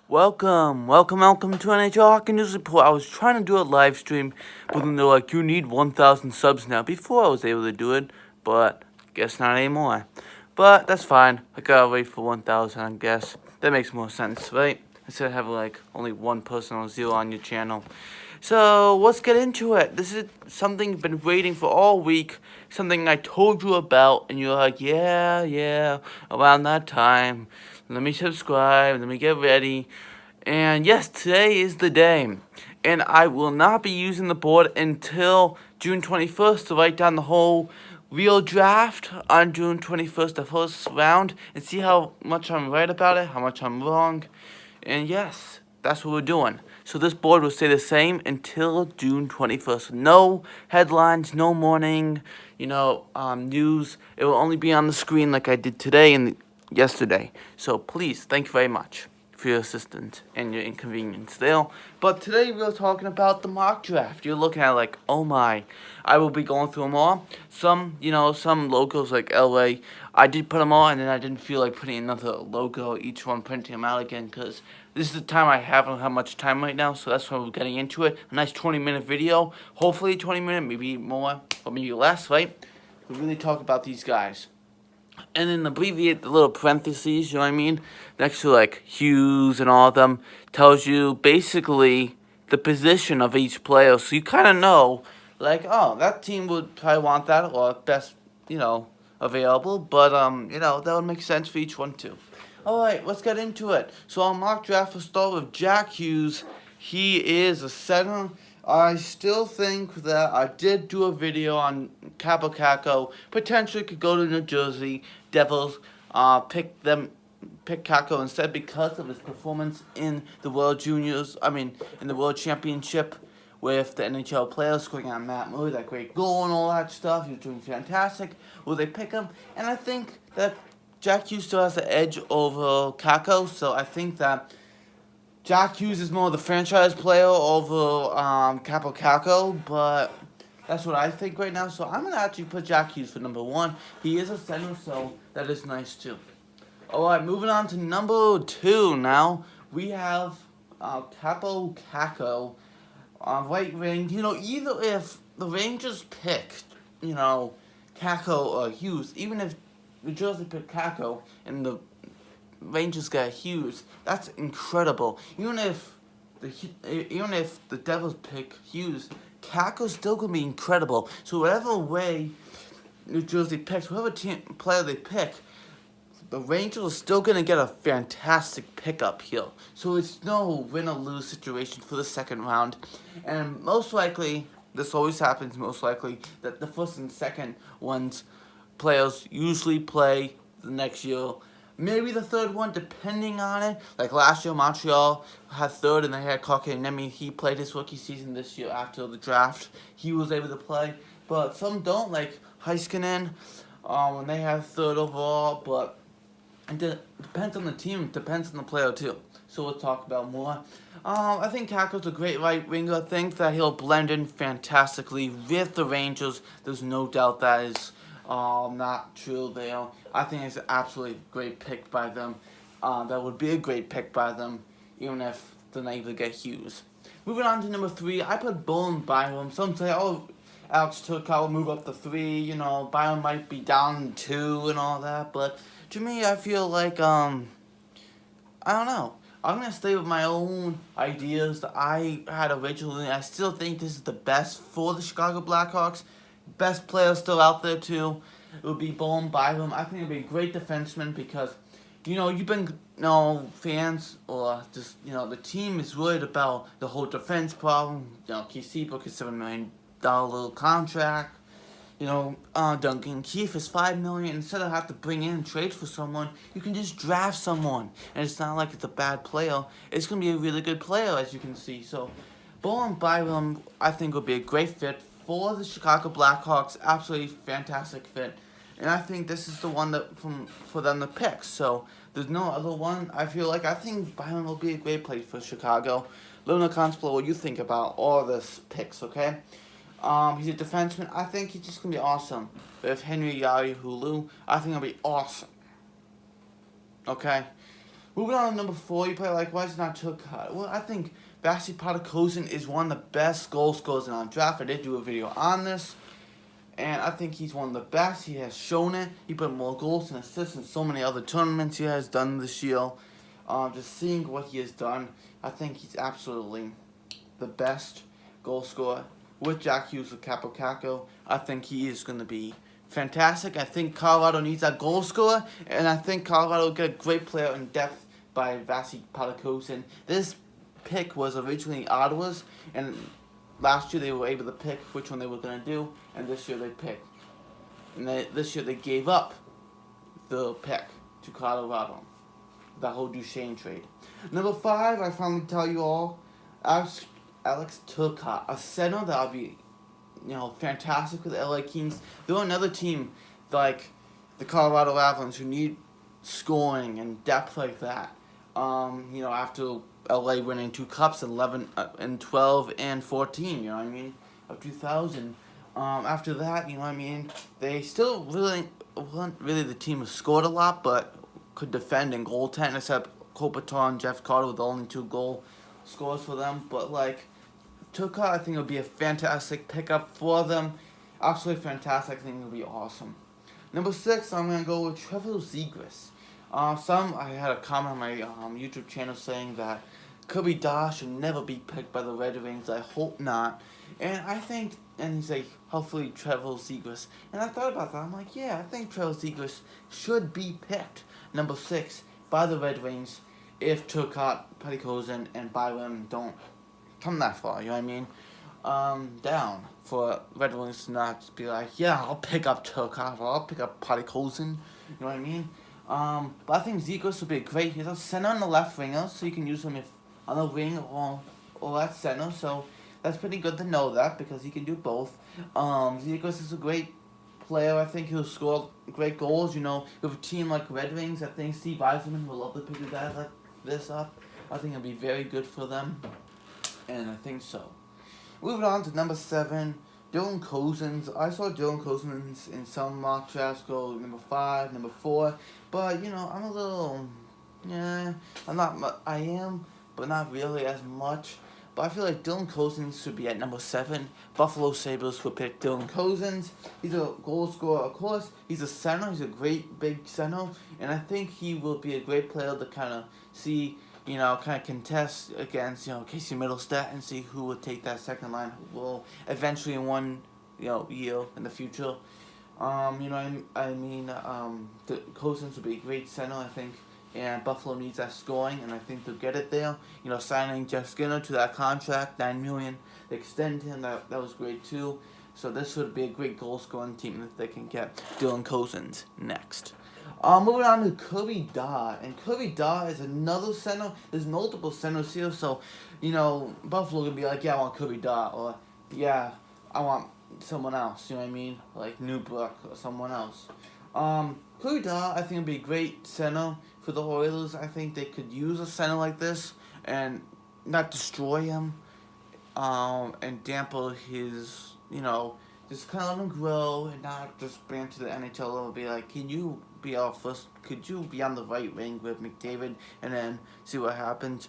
Welcome to NHL Hockey News Report. I was trying to do a live stream, but then they're like, you need 1,000 subs now. Before I was able to do it, but guess not anymore. But that's fine. I gotta wait for 1,000, I guess. That makes more sense, right? Instead of having like only one person or zero on your channel. So let's get into it. This is something you've been waiting for all week. Something I told you about, and you're like, yeah, around that time. Let me subscribe. Let me get ready. And yes, today is the day. And I will not be using the board until June 21st to write down the whole real draft on June 21st, the first round, and see how much I'm right about it, how much I'm wrong. And yes, that's what we're doing. So this board will stay the same until June 21st. No headlines, no morning, news. It will only be on the screen like I did today and yesterday. So please, thank you very much for your assistance and your inconvenience there. But today we're talking about the mock draft. You're looking at like, oh my, I will be going through them all. Some logos like LA, I did put them all, and then I didn't feel like putting another logo, each one printing them out again, because this is the time I don't have much time right now, so that's why we're getting into it. A nice 20-minute video, hopefully 20-minute, maybe more, or maybe less, right? We really talk about these guys. And then abbreviate the little parentheses, you know what I mean? Next to like Hughes and all of them, tells you basically the position of each player. So you kind of know, like, oh, that team would probably want that, or best, available. But, that would make sense for each one too. Alright, let's get into it. So our mock draft will start with Jack Hughes. He is a center. I still think that I did do a video on Capo Caco. Potentially could go to New Jersey Devils. Pick Caco instead because of his performance in the World Juniors. In the World Championship with the NHL players, scoring on Matt Murray, that great goal and all that stuff. He was doing fantastic. Will they pick him? And I think that Jack Hughes still has the edge over Caco, so I think that Jack Hughes is more of the franchise player over Capo Caco, but that's what I think right now. So I'm going to actually put Jack Hughes for number one. He is a center, so that is nice too. Alright, moving on to number two now. We have Capo Caco. Right wing, either if the Rangers picked, Caco or Hughes, even if New Jersey picked Caco and the Rangers got Hughes, that's incredible. Even if the Devils pick Hughes, Caco's still gonna be incredible. So whatever way New Jersey picks, whatever player they pick, the Rangers are still going to get a fantastic pickup here. So it's no win or lose situation for the second round. And most likely, this always happens, that the first and second ones players usually play the next year. Maybe the third one, depending on it. Like last year, Montreal had third and they had Kotkaniemi. He played his rookie season this year after the draft. He was able to play. But some don't, like Heiskanen, when they have third overall. But it depends on the team, depends on the player too. So we'll talk about more. I think Caco's a great right winger. I think that he'll blend in fantastically with the Rangers. There's no doubt that is not true there. I think it's an absolutely great pick by them. That would be a great pick by them, even if they're not able to get Hughes. Moving on to number three, I put Bowen Byram. Some say, oh, Alex Turcotte will move up to three. Byram might be down two and all that, but to me, I feel like, I don't know. I'm going to stay with my own ideas that I had originally. I still think this is the best for the Chicago Blackhawks. Best player still out there, too. It would be Bowen Byram. I think it would be a great defenseman because, you've been, fans or just, the team is worried about the whole defense problem. Keith Seabrook is $7 million little contract. Duncan Keith is $5 million. Instead of have to bring in and trade for someone, you can just draft someone, and it's not like it's a bad player. It's gonna be a really good player, as you can see. So, Bowen Byram, I think, would be a great fit for the Chicago Blackhawks. Absolutely fantastic fit, and I think this is the one for them to pick. So there's no other one. I think Byram will be a great play for Chicago. Let me know in the comments below what you think about all this picks. Okay. He's a defenseman. I think he's just going to be awesome. With Henry Yari Hulu, I think it'll be awesome. Okay? Moving on to number 4, you probably like, why is it not Turcotte? Well, I think Vasi Podkolzin is one of the best goal scorers in our draft. I did do a video on this, and I think he's one of the best. He has shown it. He put more goals and assists in so many other tournaments he has done this year. Just seeing what he has done, I think he's absolutely the best goal scorer. With Jack Hughes with Capo Caco, I think he is going to be fantastic. I think Colorado needs that goal scorer, and I think Colorado will get a great player in depth by Vasi Podkolzin. This pick was originally Ottawa's, and last year they were able to pick which one they were going to do, and this year they picked. And this year they gave up the pick to Colorado. The whole Duchesne trade. Number 5, I finally tell you all, Alex Turcotte, a center that'll be, fantastic with the LA Kings. They're another team like the Colorado Avalanche who need scoring and depth like that. After LA winning 2 cups in 11 and 12 and 14, you know what I mean, of 2000. After that, you know what I mean, they still really weren't really the team who scored a lot, but could defend and goaltend, except Kopitar and Jeff Carter were the only 2 goal scorers for them. But Turcotte, I think it would be a fantastic pickup for them. Absolutely fantastic. I think it would be awesome. Number 6, I'm gonna go with Trevor Zegras. I had a comment on my YouTube channel saying that Kirby Dach should never be picked by the Red Wings. I hope not. And I think, and he's like, hopefully Trevor Zegras. And I thought about that. I'm like, yeah, I think Trevor Zegras should be picked number 6 by the Red Wings if Turcotte, Podkolzin, and Byron don't come that far, you know what I mean? Down for Red Wings to not be like, yeah, I'll pick up Turcotte, or I'll pick up Podkolzin, you know what I mean? But I think Zegras would be great. He's a center on the left winger, so you can use him if on the wing or at center, so that's pretty good to know that, because he can do both. Zegras is a great player. I think he'll score great goals. With a team like Red Wings, I think Steve Yzerman will love to pick a guy like this up. I think it'll be very good for them, and I think so. Moving on to number 7, Dylan Cozens. I saw Dylan Cozens in some mock drafts go number 5, number 4, but I'm a little, I am, but not really as much. But I feel like Dylan Cozens should be at number 7. Buffalo Sabres would pick Dylan Cozens. He's a goal scorer, of course. He's a center. He's a great big center. And I think he will be a great player to kind of see, kind of contest against, Casey Middlestat and see who will take that second line. Will eventually in one, year in the future. The Cozens will be a great center, I think. And Buffalo needs that scoring, and I think they'll get it there. Signing Jeff Skinner to that contract, $9 million. They extend him, that was great too. So this would be a great goal-scoring team if they can get Dylan Cozens next. Moving on to Kirby Dach, and Kirby Dach is another center. There's multiple centers here, so Buffalo could be like, yeah, I want Kirby Dach, or yeah, I want someone else. You know what I mean? Like Newbrook or someone else. Kirby Dach, I think, would be a great center for the Oilers. I think they could use a center like this and not destroy him, and dampen his, just kind of let him grow and not just bring him to the NHL level. Be like, could you be on the right wing with McDavid and then see what happens?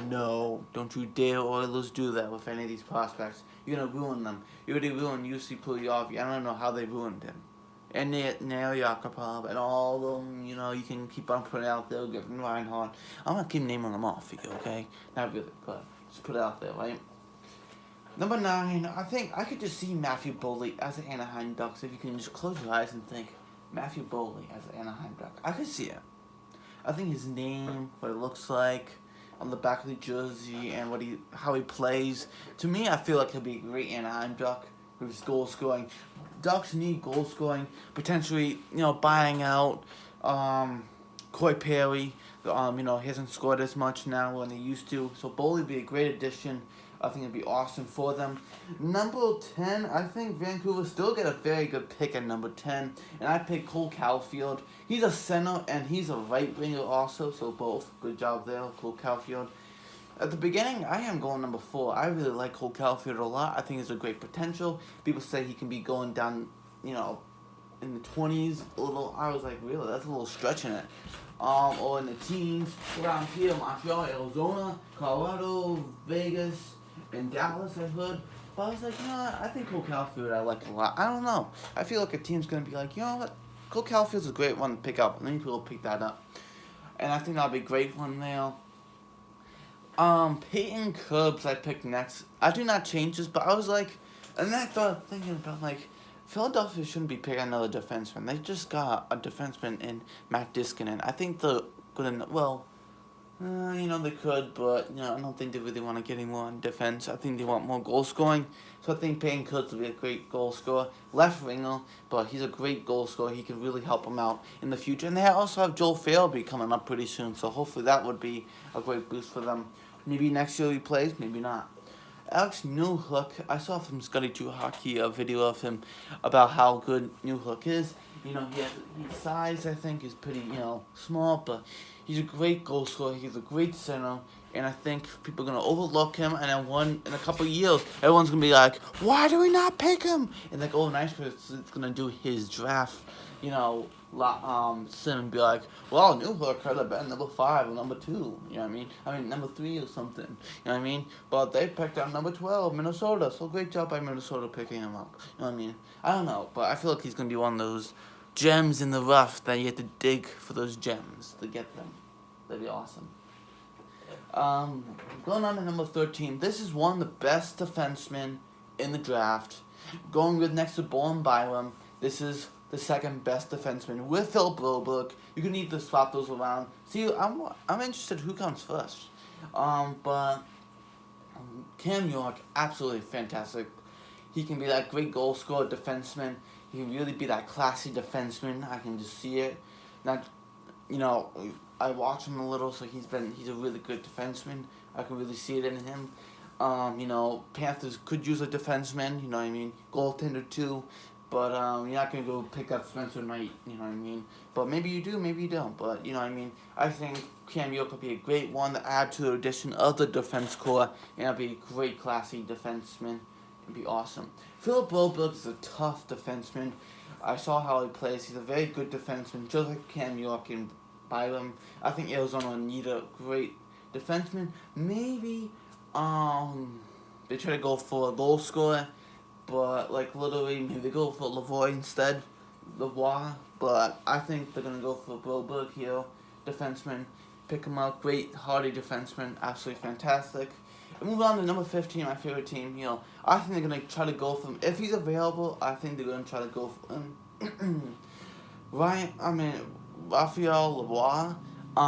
No, don't you dare Oilers do that with any of these prospects. You're going to ruin them. You already ruined UC Puljujarvi. I don't know how they ruined him. And Nail Yakupov and all of them, you can keep on putting it out there, Griffin Reinhardt. I'm going to keep naming them off for you, okay? Not really, but just put it out there, right? Number 9, I think I could just see Matthew Boley as an Anaheim Ducks. If you can just close your eyes and think, Matthew Boley as an Anaheim Duck. I could see it. I think his name, what it looks like on the back of the jersey, and how he plays. To me, I feel like he'll be a great Anaheim Duck with his goal scoring. Ducks need goal scoring, potentially, buying out Corey Perry. He hasn't scored as much now when he used to. So Boley would be a great addition. I think it'd be awesome for them. Number 10, I think Vancouver still get a very good pick at number 10. And I picked Cole Caulfield. He's a center and he's a right winger also, so both. Good job there, Cole Caulfield. At the beginning, I am going number 4. I really like Cole Caulfield a lot. I think he's a great potential. People say he can be going down, in the 20s a little. I was like, really? That's a little stretching it. or in the teens around here, Montreal, Arizona, Colorado, Vegas, and Dallas, I heard. But I was like, you know what? I think Cole Caulfield I like a lot. I don't know. I feel like a team's going to be like, you know what? Cole Caulfield's a great one to pick up. And then people will pick that up. And I think that'll be a great one there. Peyton Cubs I picked next. I do not change this, but I was like, and then I thought thinking about like, Philadelphia shouldn't be picking another defenseman. They just got a defenseman in Matt Niskanen. I think they're gonna they could, but I don't think they really want to get any more on defense. I think they want more goal scoring. So I think Peyton Cubs will be a great goal scorer, left winger, but he's a great goal scorer. He can really help them out in the future. And they also have Joel Farabee coming up pretty soon, so hopefully that would be a great boost for them. Maybe next year he plays, maybe not. Alex Newhook, I saw from Scotty 2 Hockey a video of him about how good Newhook is. His size, I think, is pretty, small, but he's a great goal scorer. He's a great center, and I think people are going to overlook him, and in a couple of years, everyone's going to be like, why do we not pick him? And like, nice, because it's going to do his draft, sim and be like, well, Newhook could have been number 5 or number 2, you know what I mean? I mean, number 3 or something, you know what I mean? But they picked up number 12, Minnesota, so great job by Minnesota picking him up, you know what I mean? I don't know, but I feel like he's going to be one of those gems in the rough that you have to dig for those gems to get them. That'd be awesome. Going on to number 13, this is one of the best defensemen in the draft. Going with next to Bowen Byram, this is the second best defenseman with Phil Broberg. You can either swap those around. See, I'm interested who comes first. But Cam York, absolutely fantastic. He can be that great goal scorer defenseman. He can really be that classy defenseman. I can just see it. I watch him a little, so he's a really good defenseman. I can really see it in him. Panthers could use a defenseman, you know what I mean? Goaltender too. But you're not going to go pick up Spencer Knight, you know what I mean? But maybe you do, maybe you don't. But, you know what I mean? I think Cam York would be a great one to add to the addition of the defense corps. And it'll be a great, classy defenseman. It'd be awesome. Philip Broberg is a tough defenseman. I saw how he plays. He's a very good defenseman, just like Cam York and Byram. I think Arizona need a great defenseman. Maybe they try to go for a goal scorer, but literally maybe they go for Lavoie instead. Lavoie, but I think they're gonna go for Broberg here, defenseman. Pick him up, great hardy defenseman, absolutely fantastic. And move on to number 15, my favorite team. I think they're gonna try to go for him if he's available. I think they're gonna try to go for him. Raphael Lavoie.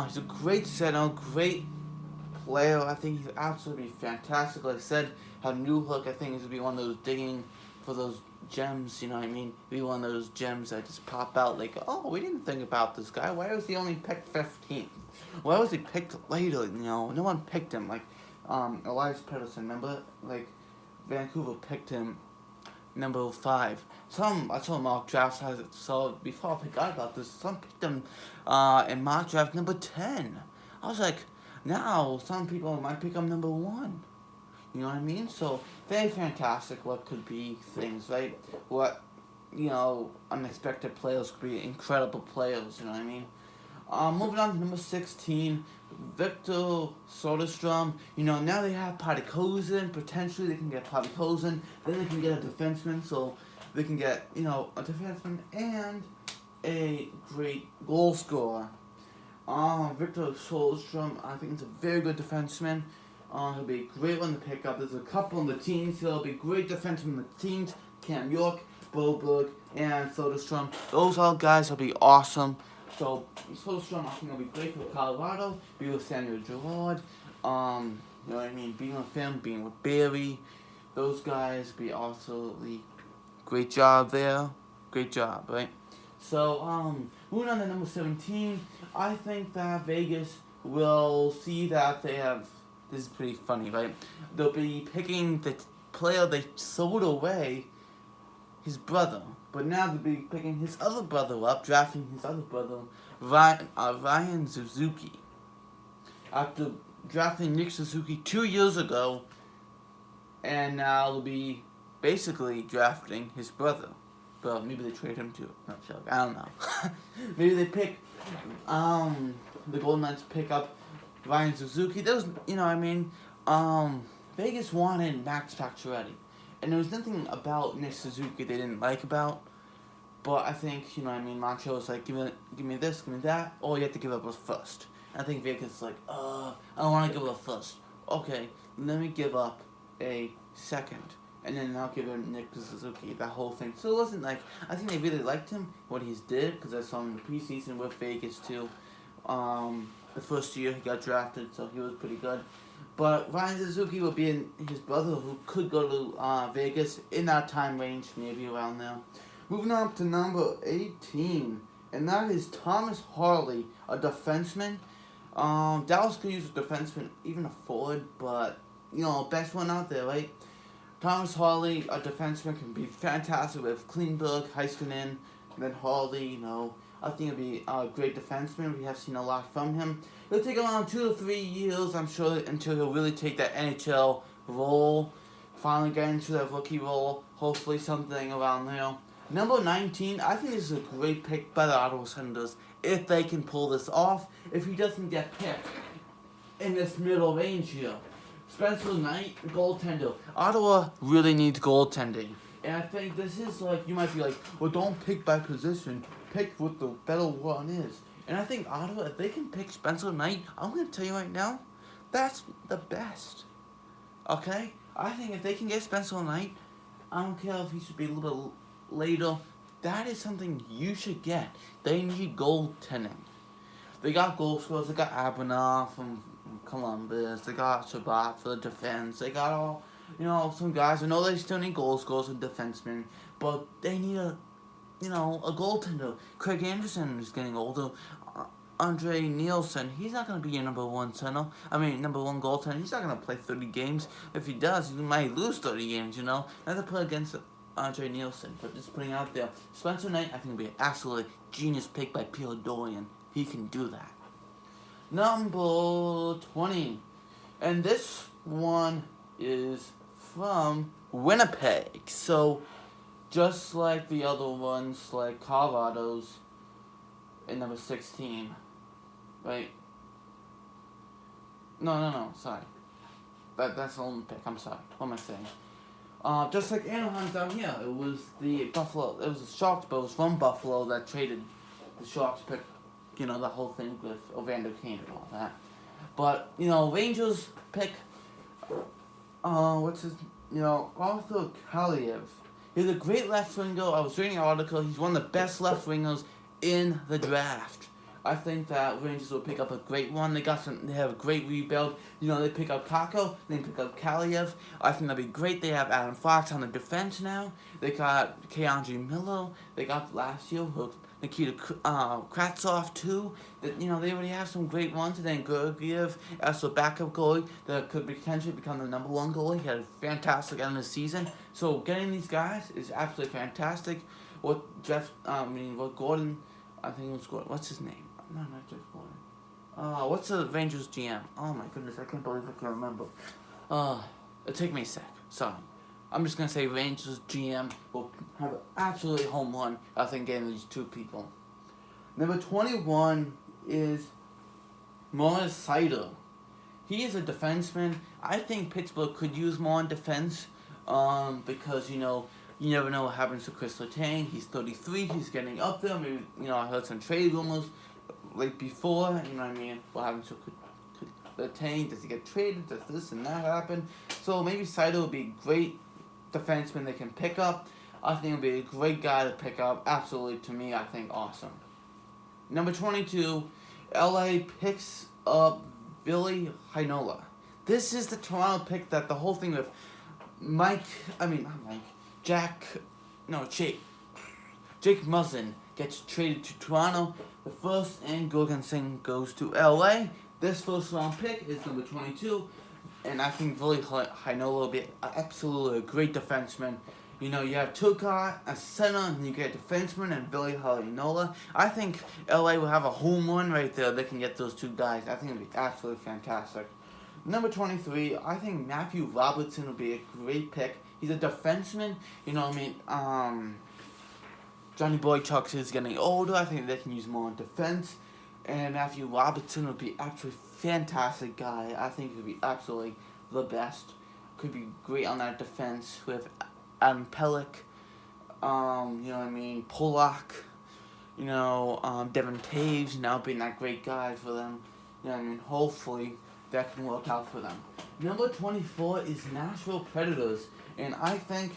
He's a great center, great player. I think he's absolutely fantastic. Like I said, how Newhook, I think he's gonna be one of those digging for those gems, you know what I mean? Be one of those gems that just pop out like, oh, we didn't think about this guy. Why was he only picked 15th? Why was he picked later? No one picked him. Elias Pettersson, remember? Vancouver picked him number 5. I saw mock drafts has it, so before I forgot about this, some picked him in mock draft number 10. I was like, now some people might pick him number 1. You know what I mean? So very fantastic. What could be things, right? What unexpected players could be incredible players. You know what I mean? Moving on to number 16, Victor Soderstrom. Now they have Podikozen. Potentially they can get Podikozen. Then they can get a defenseman. So they can get a defenseman and a great goal scorer. Victor Soderstrom, I think he's a very good defenseman. He'll be a great one to pick up. There's a couple on the teams. He'll be great defensemen in the teams. Cam York, Broberg, and Soderstrom. Those all guys will be awesome. So Soderstrom, I think will be great for Colorado. Be with Samuel Girard. You know what I mean? Being with him, being with Barry. Those guys be absolutely great job there. Great job, right? So moving on to number 17, I think that Vegas will see that they have. This is pretty funny, right? They'll be picking the player they sold away, his brother. But now they'll be picking his other brother up, drafting his other brother, Ryan Suzuki. After drafting Nick Suzuki 2 years ago, and now they'll be basically drafting his brother. But maybe they trade him too. Not sure. I don't know. Maybe they pick the Golden Knights pick up Ryan Suzuki. There was, Vegas wanted Max Pacioretty, and there was nothing about Nick Suzuki they didn't like about. But I think, Montreal was like, give me this, give me that. Oh, you have to give up a first. And I think Vegas is like, I don't want to give up a first. Okay, let me give up a second. And then I'll give him Nick Suzuki, that whole thing. So it wasn't like, I think they really liked him, what he's did, because I saw him in the preseason with Vegas too. The first year he got drafted, so he was pretty good. But Ryan Suzuki will be his brother, who could go to Vegas in that time range, maybe around there. Moving on to number 18, and that is Thomas Harley, a defenseman. Dallas could use a defenseman, even a forward, but, best one out there, right? Thomas Harley, a defenseman, can be fantastic with Klingberg, Heiskanen, and then Harley, I think he'll be a great defenseman. We have seen a lot from him. It'll take around 2 to 3 years, I'm sure, until he'll really take that NHL role, finally get into that rookie role, hopefully something around there. Number 19, I think this is a great pick by the Ottawa Senators if they can pull this off. If he doesn't get picked in this middle range here. Spencer Knight, goaltender. Ottawa really needs goaltending. And I think this is like, you might be like, well, don't pick by position. Pick what the better one is. And I think Ottawa, if they can pick Spencer Knight, I'm going to tell you right now, that's the best. Okay? I think if they can get Spencer Knight, I don't care if he should be a little bit later, that is something you should get. They need goaltending. They got goal scorers. They got Abanoff from Columbus. They got Shabbat for the defense. They got all, some guys. I know they still need goal scorers and defensemen, but they need a goaltender. Craig Anderson is getting older. Andre Nielsen, he's not going to be your number one goaltender. He's not going to play 30 games. If he does, he might lose 30 games, Not to play against Andre Nielsen, but just putting out there. Spencer Knight, I think, will be an absolutely genius pick by Pierre Dorian. He can do that. Number 20. And this one is from Winnipeg. So, just like the other ones, like Colorado's in number 16. Right? No, sorry. That's the only pick, I'm sorry. What am I saying? Just like Anaheim down here, it was the Sharks, but it was from Buffalo that traded the Sharks pick, the whole thing with Evander Kane and all that. But, Rangers pick, Arthur Kaliev. He's a great left winger. I was reading an article. He's one of the best left wingers in the draft. I think that Rangers will pick up a great one. They have a great rebuild. They pick up Kako, they pick up Kaliev. I think that'll be great. They have Adam Fox on the defense now. They got Keandre Miller. They got last year Nikita Kravtsov too. That they already have some great ones. And then Georgiev as a backup goalie that could potentially become the number one goalie. He had a fantastic end of the season. So getting these guys is absolutely fantastic. What Gordon, I think it was Gordon. What's his name? No, not Jeff Gordon. What's the Rangers GM? Oh my goodness, I can't believe I can't remember. It'll take me a sec. Sorry. I'm just gonna say Rangers GM will have an absolutely home run, I think, getting these two people. Number 21 is Moritz Seider. He is a defenseman. I think Pittsburgh could use more on defense, because, you never know what happens to Chris Letang. He's 33. He's getting up there. Maybe, I heard some trade rumors like before. What happens to Letang? Does he get traded? Does this and that happen? So maybe Seider will be a great defenseman they can pick up. I think he'll be a great guy to pick up. Absolutely, to me, I think awesome. Number 22, LA picks up Billy Heinola. This is the Toronto pick that the whole thing with Jake Muzzin gets traded to Toronto. The first and Jorgensen goes to LA. This first round pick is number 22. And I think Billy Heinola will be absolutely a great defenseman. You have Turcotte, a center, and you get a defenseman and Billy Heinola. I think LA will have a home run right there. They can get those two guys. I think it'll be absolutely fantastic. Number 23, I think Matthew Robertson will be a great pick. He's a defenseman. Johnny Boychuk is getting older. I think they can use more on defense. And Matthew Robertson would be absolutely fantastic guy. I think he would be absolutely the best. Could be great on that defense with Adam Pellick, you know what I mean, Polak, Devin Taves now being that great guy for them. You know what I mean? Hopefully that can work out for them. Number 24 is Nashville Predators. And I think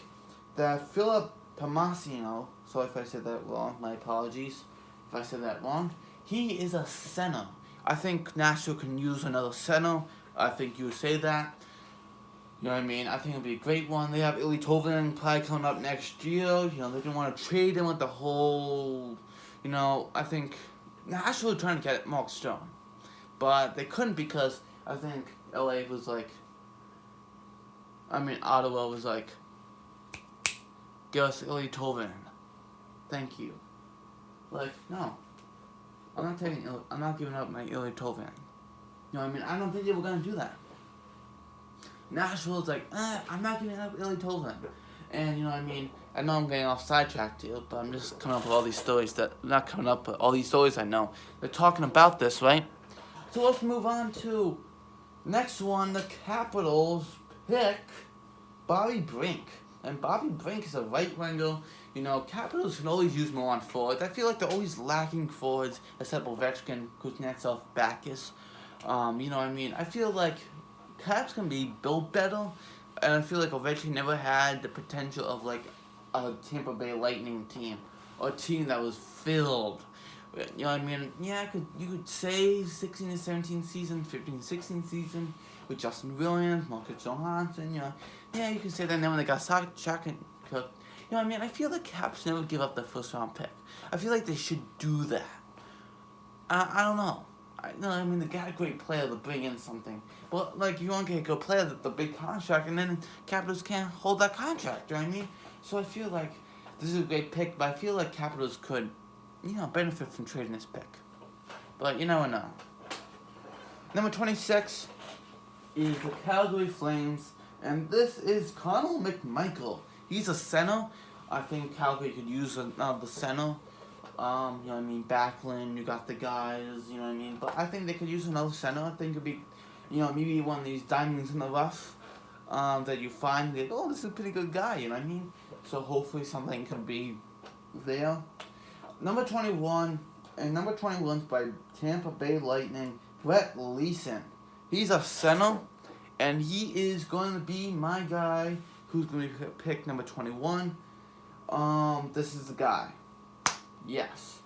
that Philip Tomasino, sorry if I said that wrong, my apologies if I said that wrong, he is a center. I think Nashville can use another center. I think you would say that. You know what I mean? I think it'll be a great one. They have Ilya Tovin probably coming up next year. They didn't want to trade him with the whole, I think Nashville was trying to get Mark Stone. But they couldn't because I think LA was Ottawa was like, give us Ilya Tovin. Thank you. No. I'm not giving up my Ilya Tovin. You know what I mean? I don't think they were going to do that. Nashville's like, I'm not giving up Ilya Tovin. And, you know what I mean? I know I'm getting off sidetracked here, but I'm just coming up with all these stories not coming up, but all these stories I know. They're talking about this, right? So let's move on to next one. The Capitals pick Bobby Brink. And Bobby Brink is a right winger. Capitals can always use more on forwards. I feel like they're always lacking forwards, except Ovechkin, Kuznetsov, Backus. You know what I mean? I feel like Caps can be built better, and I feel like Ovechkin never had the potential of a Tampa Bay Lightning team, or a team that was filled. You know what I mean? Yeah, you could say 16 to 17 season, 15 to 16 season with Justin Williams, Marcus Johansson. Yeah, you could say that. And then when they got Shaq and Cook, you know what I mean? I feel the Caps never give up the first round pick. I feel like they should do that. I don't know. They got a great player to bring in something. But, you want to get a good player with the big contract, and then Capitals can't hold that contract, you know what I mean? So I feel like this is a great pick, but I feel like Capitals could, benefit from trading this pick. But you never know. Number 26 is the Calgary Flames, and this is Connell McMichael. He's a center. I think Calgary could use the center. Backlund, you got the guys, But I think they could use another center. I think it could be, maybe one of these diamonds in the rough that you find. This is a pretty good guy, you know what I mean? So hopefully something could be there. Number 21 is by Tampa Bay Lightning, Brett Leeson. He's a center, and he is going to be my guy who's going to pick number 21. This is the guy. Yes.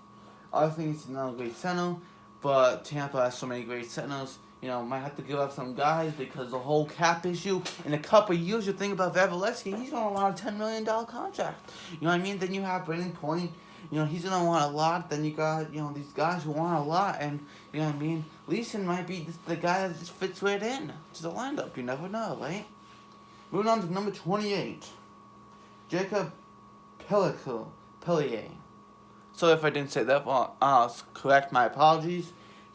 I think it's another great center, but Tampa has so many great centers. Might have to give up some guys because the whole cap issue. In a couple of years, you think about Vasilevsky, he's going to want a $10 million contract. You know what I mean? Then you have Brandon Point. He's going to want a lot. Then you got, these guys who want a lot. And, you know what I mean? Leeson might be the guy that just fits right in to the lineup. You never know, right? Moving on to number 28. Jacob Pellier. So if I didn't say that, correct, my apologies.